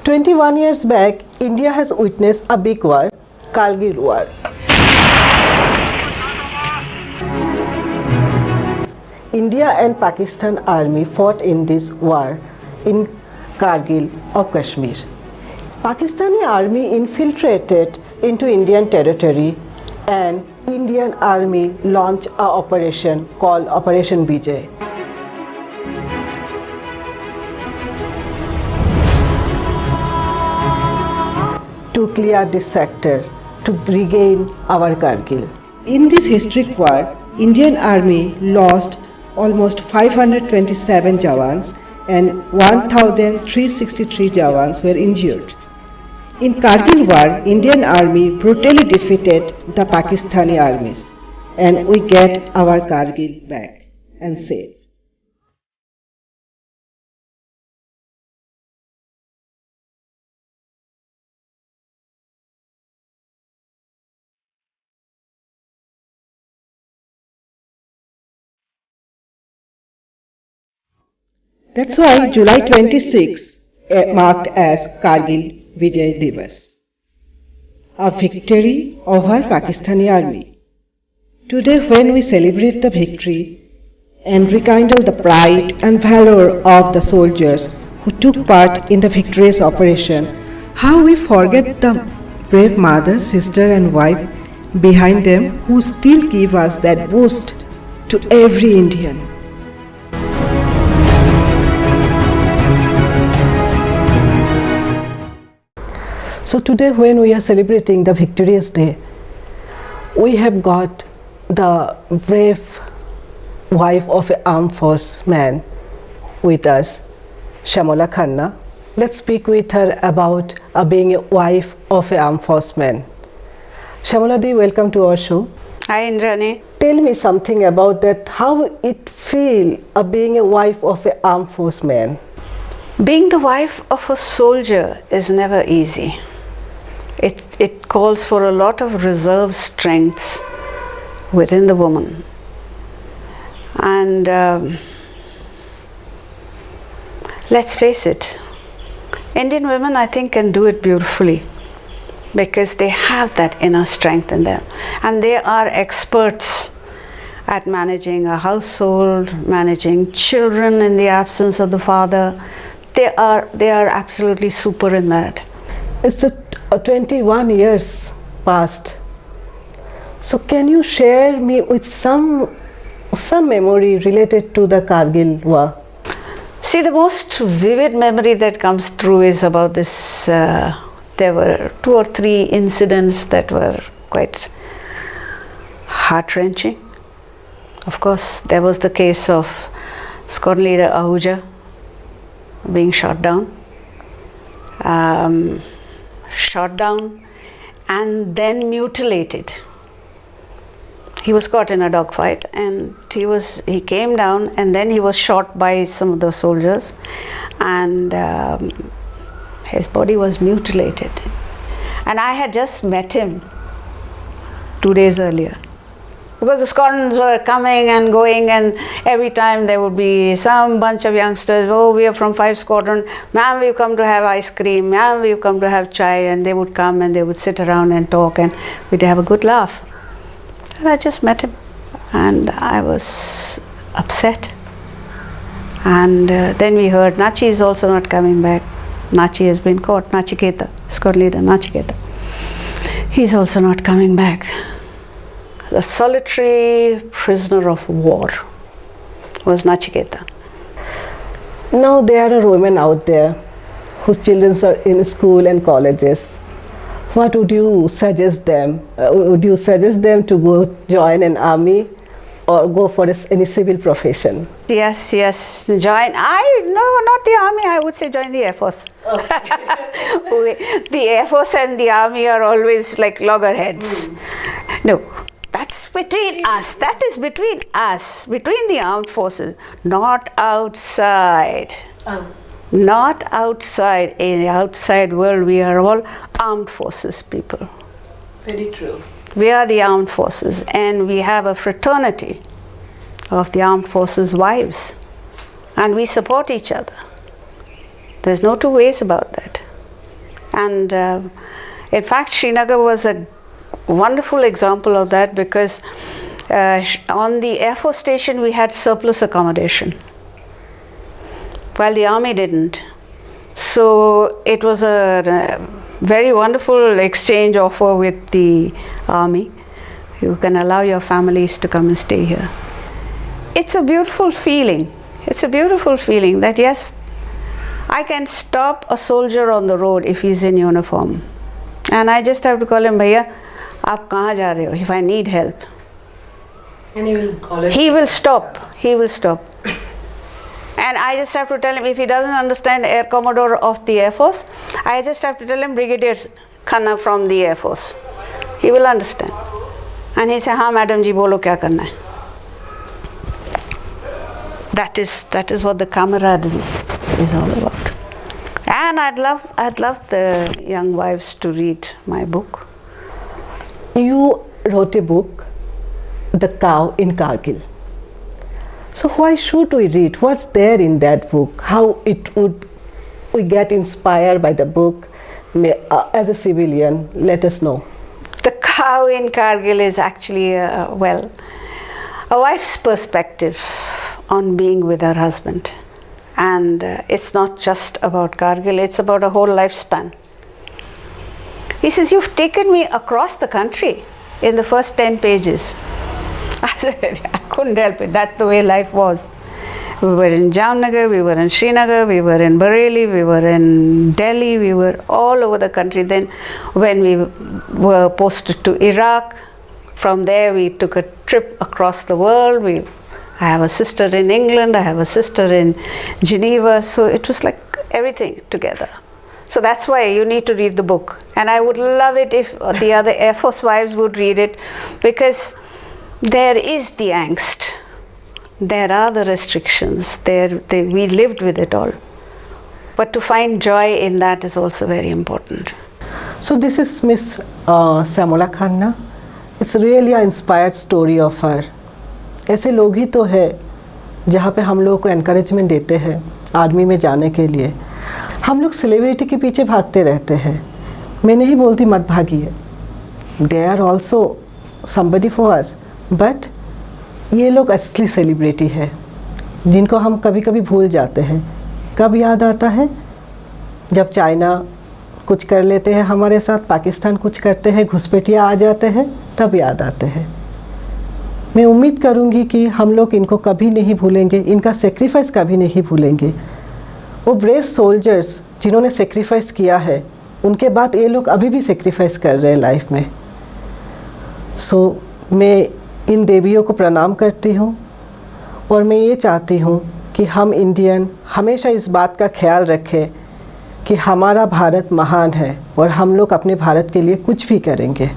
21 years back, India has witnessed a big war, Kargil War. India and Pakistan army fought in this war in Kargil of Kashmir. Pakistani army infiltrated into Indian territory and Indian army launched an operation called Operation Vijay. To clear this sector, to regain our Kargil. In this historic war, Indian army lost almost 527 Jawans and 1,363 Jawans were injured. In Kargil war, Indian army brutally defeated the Pakistani armies and we get our Kargil back and safe. That's why July 26 marked as Kargil Vijay Divas, a victory over Pakistani army. Today when we celebrate the victory and rekindle the pride and valor of the soldiers who took part in the victorious operation, how we forget the brave mother, sister and wife behind them who still give us that boost to every Indian. So today when we are celebrating the Victorious Day, we have got the brave wife of an armed force man with us, Shymola Khanna. Let's speak with her about being a wife of an armed force man. Shymola Di, welcome to our show. Hi Indrani. Tell me something about that, how it feels being a wife of an armed force man. Being the wife of a soldier is never easy. It calls for a lot of reserve strengths within the woman. And let's face it, Indian women I think can do it beautifully because they have that inner strength in them. And they are experts at managing a household, managing children in the absence of the father. They are absolutely super in that. It's 21 years past. So can you share me with some memory related to the Kargil war? See, the most vivid memory that comes through is about this. There were 2 or 3 incidents that were quite heart-wrenching. Of course, there was the case of squad leader Ahuja being shot down and then mutilated. He was caught in a dogfight and he came down and then he was shot by some of the soldiers and his body was mutilated. And I had just met him 2 days earlier. Because the squadrons were coming and going and every time there would be some bunch of youngsters, oh, we are from 5 squadron, ma'am, we've come to have ice cream, ma'am, we've come to have chai, and they would come and they would sit around and talk and we'd have a good laugh. And I just met him and I was upset. And then we heard Nachi is also not coming back. Nachi has been caught, Nachiketa, squad leader Nachiketa. He's also not coming back. The solitary prisoner of war was Nachiketa. Now there are women out there whose children are in school and colleges. What would you suggest them? Would you suggest them to go join an army or go for any civil profession? Yes, join. No, not the army, I would say join the Air Force. Okay. The Air Force and the army are always like loggerheads. No. That's between us. That is between us, between the armed forces, not outside. Oh. Not outside. In the outside world, we are all armed forces people. Very true. We are the armed forces, and we have a fraternity of the armed forces wives, and we support each other. There's no two ways about that. And in fact, Srinagar was a wonderful example of that, because on the Air Force station we had surplus accommodation, while the army didn't. So it was a very wonderful exchange offer with the army. You can allow your families to come and stay here. It's a beautiful feeling. It's a beautiful feeling that yes, I can stop a soldier on the road if he's in uniform, and I just have to call him, Bhaiya, aap kahan ja rahe ho? If I need help. And you will call it. He will stop. He will stop. And I just have to tell him, if he doesn't understand Air Commodore of the Air Force, I just have to tell him Brigadier Khanna from the Air Force. He will understand. And he say, हाँ madam जी बोलो क्या करना है. That is what the camaraderie is all about. And I'd love the young wives to read my book. You wrote a book, The Cow in Kargil. So why should we read? What's there in that book? How we get inspired by the book? As a civilian, let us know. The Cow in Kargil is actually a wife's perspective on being with her husband. And it's not just about Kargil, it's about a whole lifespan. He says, you've taken me across the country in the first 10 pages. I said, I couldn't help it. That's the way life was. We were in Jamnagar, we were in Srinagar, we were in Bareilly, we were in Delhi, we were all over the country. Then when we were posted to Iraq, from there we took a trip across the world. I have a sister in England, I have a sister in Geneva, so it was like everything together. So that's why you need to read the book. And I would love it if the other Air Force wives would read it, because there is the angst, there are the restrictions, we lived with it all. But to find joy in that is also very important. So this is Miss Shymola Khanna. It's really an inspired story of her. ऐसे लोग ही तो है जहाँ पे हम लोगों को encouragement देते हैं आर्मी में जाने के लिए. हम लोग सेलिब्रिटी के पीछे भागते रहते हैं. मैं नहीं बोलती मत भागिए. They are also somebody for us. But ये लोग असली सेलिब्रिटी है जिनको हम कभी कभी भूल जाते हैं. कब याद आता है? जब चाइना कुछ कर लेते हैं हमारे साथ, पाकिस्तान कुछ करते हैं, घुसपैठिया आ जाते हैं, तब याद आते हैं. मैं उम्मीद करूंगी कि हम लोग इनको कभी नहीं भूलेंगे, इनका सेक्रीफाइस कभी नहीं भूलेंगे. वो ब्रेव सोल्जर्स जिन्होंने सेक्रीफाइस किया है, उनके बाद ये लोग अभी भी सेक्रीफाइस कर रहे हैं लाइफ में. सो मैं इन देवियों को प्रणाम करती हूँ और मैं ये चाहती हूँ कि हम इंडियन हमेशा इस बात का ख्याल रखें कि हमारा भारत महान है और हम लोग अपने भारत के लिए कुछ भी करेंगे.